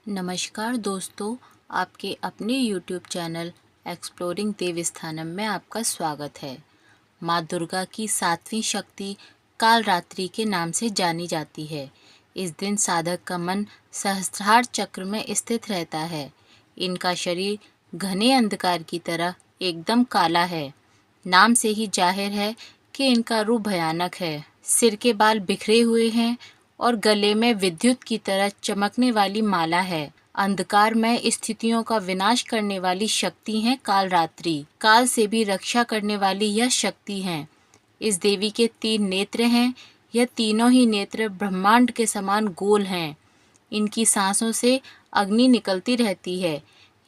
नमस्कार दोस्तों, आपके अपने YouTube चैनल एक्सप्लोरिंग देवस्थानम में आपका स्वागत है। माँ दुर्गा की सातवीं शक्ति कालरात्रि के नाम से जानी जाती है। इस दिन साधक का मन सहस्त्रार चक्र में स्थित रहता है। इनका शरीर घने अंधकार की तरह एकदम काला है। नाम से ही जाहिर है कि इनका रूप भयानक है। सिर के बाल बिखरे हुए हैं और गले में विद्युत की तरह चमकने वाली माला है। अंधकार में स्थितियों का विनाश करने वाली शक्ति है कालरात्रि। काल से भी रक्षा करने वाली यह शक्ति है। इस देवी के 3 नेत्र हैं। यह तीनों ही नेत्र ब्रह्मांड के समान गोल हैं। इनकी सांसों से अग्नि निकलती रहती है।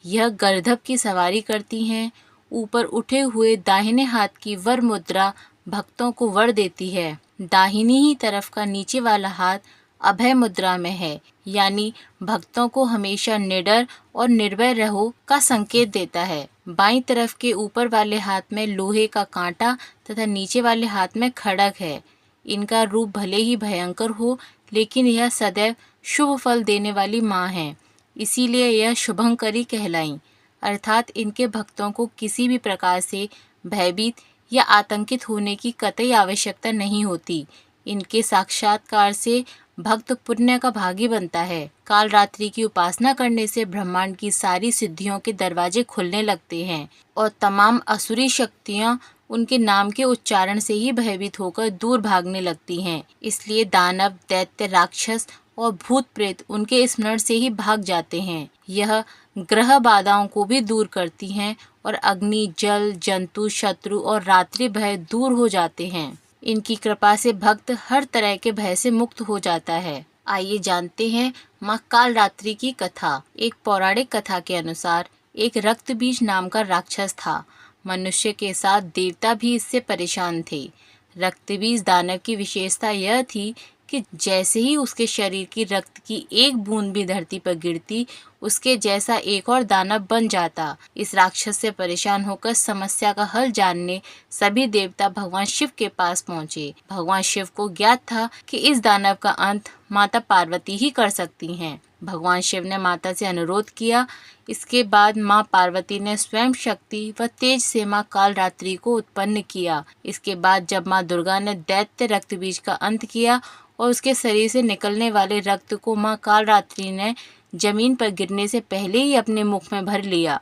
यह गर्दभ की सवारी करती हैं। ऊपर उठे हुए दाहिने हाथ की वर मुद्रा भक्तों को वर देती है। दाहिनी ही तरफ का नीचे वाला हाथ अभय मुद्रा में है, यानी भक्तों को हमेशा निडर और निर्भय रहो का संकेत देता है। बाईं तरफ के ऊपर वाले हाथ में लोहे का कांटा तथा नीचे वाले हाथ में खड़ग है। इनका रूप भले ही भयंकर हो, लेकिन यह सदैव शुभ फल देने वाली माँ है, इसीलिए यह शुभंकरी कहलाई। अर्थात इनके भक्तों को किसी भी प्रकार से भयभीत या आतंकित होने की कतई आवश्यकता नहीं होती। इनके साक्षात्कार से भक्त पुण्य का भागी बनता है। कालरात्रि की उपासना करने से ब्रह्मांड की सारी सिद्धियों के दरवाजे खुलने लगते हैं और तमाम असुरी शक्तियाँ उनके नाम के उच्चारण से ही भयभीत होकर दूर भागने लगती हैं। इसलिए दानव, दैत्य, राक्षस और भूत प्रेत उनके स्मरण से ही भाग जाते हैं। यह ग्रह बाधाओं को भी दूर करती हैं और अग्नि, जल, जंतु, शत्रु और रात्रि भय दूर हो जाते हैं। इनकी कृपा से भक्त हर तरह के भय से मुक्त हो जाता है। आइए जानते हैं माँ कालरात्रि की कथा। एक पौराणिक कथा के अनुसार एक रक्तबीज नाम का राक्षस था। मनुष्य के साथ देवता भी इससे परेशान थे। रक्तबीज दानव की विशेषता यह थी कि जैसे ही उसके शरीर की रक्त की एक बूंद भी धरती पर गिरती, उसके जैसा एक और दानव बन जाता। इस राक्षस से परेशान होकर समस्या का हल जानने सभी देवता भगवान शिव के पास पहुँचे। भगवान शिव को ज्ञात था कि इस दानव का अंत माता पार्वती ही कर सकती हैं। भगवान शिव ने माता से अनुरोध किया। इसके बाद माँ पार्वती ने स्वयं शक्ति व तेज से माँ कालरात्रि को उत्पन्न किया। इसके बाद जब माँ दुर्गा ने दैत्य रक्तबीज का अंत किया और उसके शरीर से निकलने वाले रक्त को माँ कालरात्रि ने जमीन पर गिरने से पहले ही अपने मुख में भर लिया।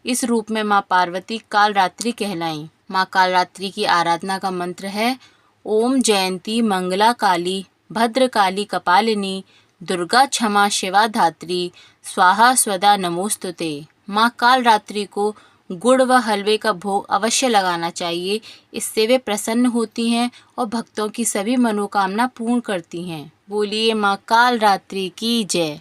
इस रूप में माँ पार्वती कालरात्रि कहलाईं। माँ कालरात्रि की आराधना का मंत्र है ओम जयंती मंगला काली भद्रकाली कपालिनी दुर्गा क्षमा शिवा धात्री स्वाहा स्वदा नमोस्तुते। माँ कालरात्रि को गुड़ व हलवे का भोग अवश्य लगाना चाहिए। इससे वे प्रसन्न होती हैं और भक्तों की सभी मनोकामना पूर्ण करती हैं। बोलिए माँ कालरात्रि की जय।